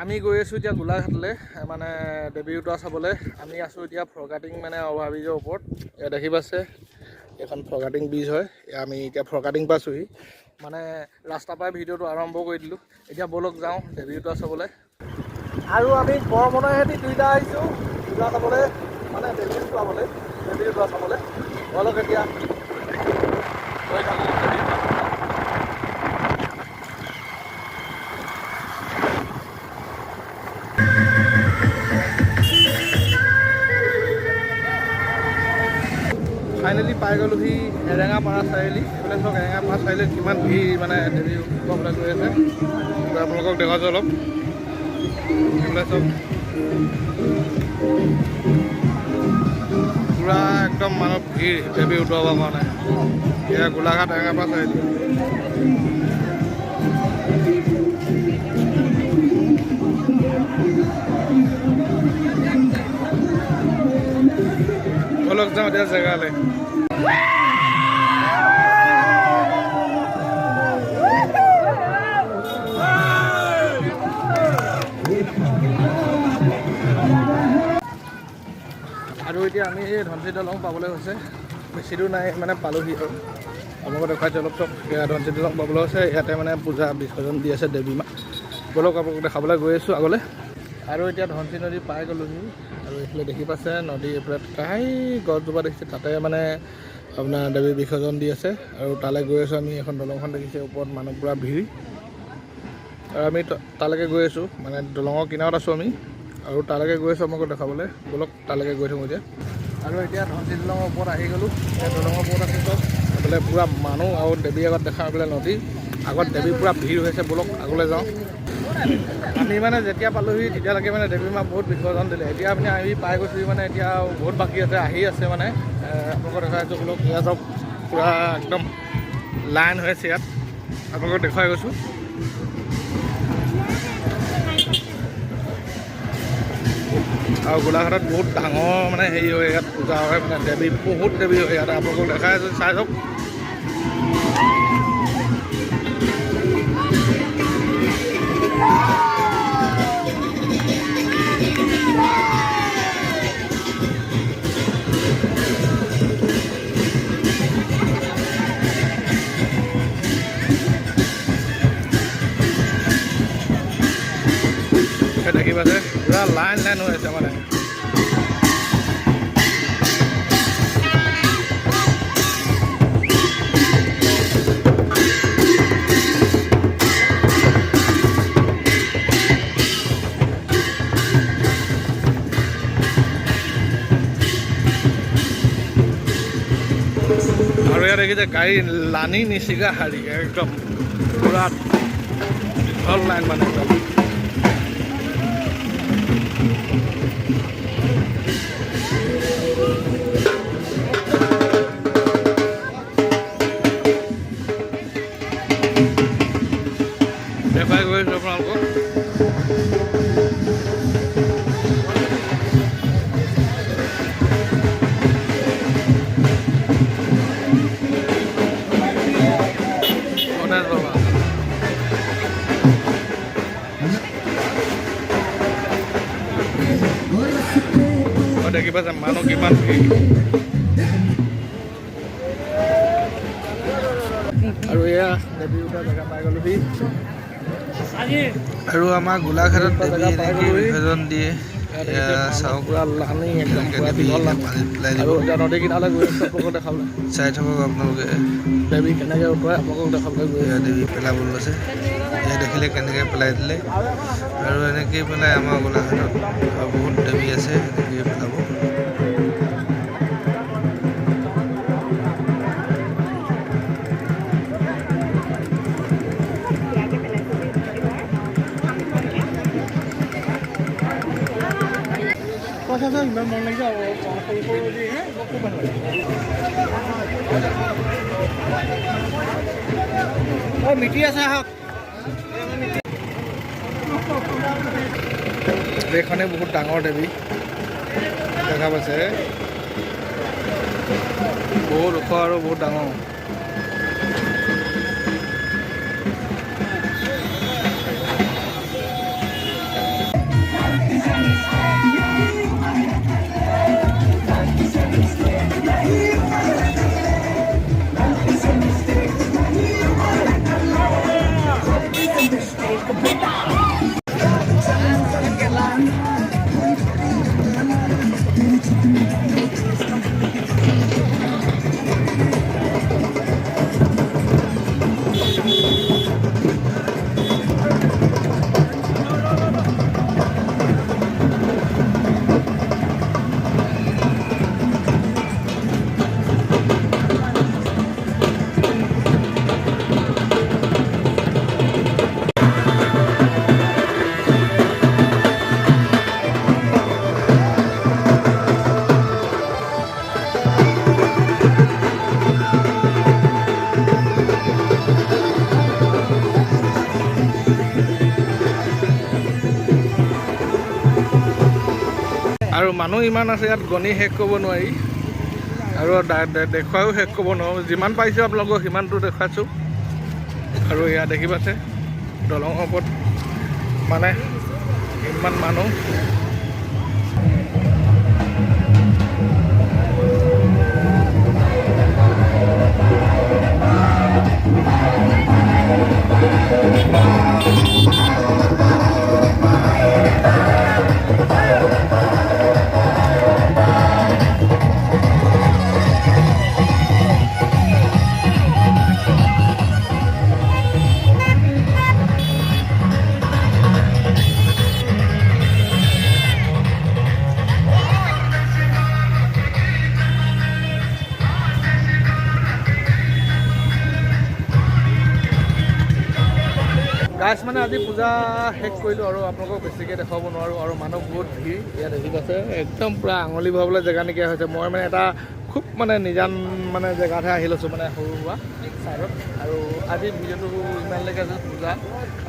আমি গৈ আছোঁ এতিয়া গোলাঘাটলৈ মানে দেৱী উটোৱা চাবলৈ। আমি আছোঁ এতিয়া ফৰকাটিং মানে অভাৰব্ৰিজৰ ওপৰত। এয়া দেখি পাইছে এখন ফৰকাটিং ব্ৰিজ হয়। আমি এতিয়া ফৰকাটিং পাইছোঁহি মানে ৰাস্তাৰ পৰাই ভিডিঅ'টো আৰম্ভ কৰি দিলোঁ। এতিয়া ব'লক যাওঁ দেৱী উটোৱা চাবলৈ। আৰু আমি বৰমনাইহেঁতি দুইটা আহিছোঁ পূজা চাবলৈ মানে দেৱী উটোৱাবলৈ, দেৱী উটোৱা চাবলৈ। ব'লক এতিয়া গৈ থাকোঁ দেৱী উটোৱা। ফাইনেলি পাই গ'লোহি এৰেঙাপাৰা চাৰিআলি। এইফালে চাওক এৰেঙাপাৰা চাৰিআলিত কিমান ভিৰ মানে দেৱী উটোৱাবলৈ গৈ আছে। আপোনালোকক দেখাইছোঁ অলপ। এইফালে চাওক পূৰা একদম মানুহ ভিৰ দেৱী উটোৱাবৰ কাৰণে। এয়া গোলাঘাট এৰেঙাপাৰা চাৰিআলি। ব'লক যাওঁ এতিয়া জেগালৈ। আৰু এতিয়া আমি এই ধনশিৰি দলং পাবলৈ হৈছে, বেছি দূৰ নাই মানে পালোহি আৰু। আপোনালোকক দেখুৱাইছোঁ অলপ চব। এয়া ধনশিৰি দলং পাবলৈ হৈছে। ইয়াতে মানে পূজা বিসৰ্জন দি আছে দেৱী মা। ব'লক আপোনালোকক দেখাবলৈ গৈ আছোঁ আগলৈ। আৰু এতিয়া ধনশিৰি নদী পাই গ'লোহি। আৰু এইফালে দেখি পাইছে নদী এইফালে কাই গছজোপা দেখিছে তাতে মানে আপোনাৰ দেৱী বিসৰ্জন দি আছে। আৰু তালৈ গৈ আছোঁ আমি। এখন দলংখন দেখিছে ওপৰত মানুহ পূৰা ভিৰ। আৰু আমি তালৈকে গৈ আছোঁ মানে দলঙৰ কিনাৰত আছোঁ আমি। আৰু তালৈকে গৈ আছোঁ আপোনালোকক দেখাবলৈ। ব'লক তালৈকে গৈ থাকোঁ এতিয়া। আৰু এতিয়া ধনশিৰি দলঙৰ ওপৰত আহি গ'লোঁ। এতিয়া দলঙৰ ওপৰত আছোঁ চব এইফালে পূৰা মানুহ আৰু দেৱী আগত দেখা পেলাই নদী আগত দেৱী পূৰা ভিৰ হৈছে। ব'লক আগলৈ যাওঁ। আমি মানে যেতিয়া পালোঁহি তেতিয়ালৈকে মানে দেৱী মা বহুত বিসৰ্জন দিলে। এতিয়া আপুনি আহি পাই গৈছোঁ মানে এতিয়া বহুত বাকী আছে, আহি আছে মানে। আপোনালোকক দেখাইছোঁ ব'লক। ইয়াত চব পূৰা একদম লাইন হৈ আছে। ইয়াত আপোনালোকক দেখুৱাই গৈছোঁ। আৰু গোলাঘাটত বহুত ডাঙৰ মানে হেৰি হয়, ইয়াত পূজা হয় মানে দেৱী বহুত দেৱী হয় ইয়াত। আপোনালোকক দেখাই আছোঁ, চাই চাওক। দেখি পাইছে পূৰা লাইন লাইন হৈ আছে মানে। আৰু ইয়াত দেখিছে গাড়ী লানি নিচিগা শাৰী একদম পূৰা দীঘল লাইন মানে একদম। দেখাই গৈ আছোঁ আপোনালোকক। দেখি পাইছে মানুহ কিমান ভিৰ। আৰু এয়া দেৱী উটোৱা জেগা পাই গ'লোহি। আৰু আমাৰ গোলাঘাটত দেৱী এনেকৈ বিসৰ্জন দিয়ে। চাওক পূৰা লানি একদম পূৰা দীঘল লানি। আৰু এতিয়া নদী কিনাৰলৈ গৈ আছোঁ আপোনালোকক দেখাবলৈ। চাই থাকক আপোনালোকে দেৱী কেনেকৈ উটুৱাই আপোনালোকক দেখাবলৈ গৈ আছোঁ। দেৱী পেলাব লৈছে। এয়া দেখিলে কেনেকৈ পেলাই দিলে। আৰু এনেকৈয়ে পেলাই আমাৰ গোলাঘাটত বহুত দেৱী আছে, এনেকৈয়ে পেলাব। ইমান মন লাগিছে সৰু সৰু দিহে খুব ভাল লাগে। মিটি আছে আহক। এইখনে বহুত ডাঙৰ দেৱী দেখা পাইছে, বহুত ওখ আৰু বহুত ডাঙৰ। আৰু মানুহ ইমান আছে ইয়াত গণি শেষ কৰিব নোৱাৰি আৰু দেখুৱাইও শেষ কৰিব নোৱাৰোঁ যিমান পাৰিছোঁ আপোনালোকক সিমানটো দেখুৱাইছোঁ আৰু এয়া দেখি পাইছে দলঙৰ ওপৰত মানে ইমান মানুহ গাইছ মানে আজি পূজা শেষ কৰিলোঁ আৰু আপোনালোকক বেছিকৈ দেখুৱাব নোৱাৰোঁ আৰু মানুহ বহুত ভিৰ ইয়াত দেখি পাইছে একদম পূৰা আঙুলি ভৰাবলৈ জেগা নাইকিয়া হৈছে মই মানে এটা খুব মানে নিজান মানে জেগাতহে আহি লৈছোঁ মানে সৰু সুৰা ছাইডত আৰু আজি ভিডিঅ'টো ইমানলৈকে আছে পূজা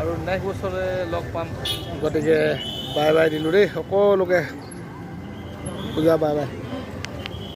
আৰু নেক্সট বছৰলৈ লগ পাম গতিকে বাই বাই দিলোঁ দেই সকলোকে পূজা বাই বাই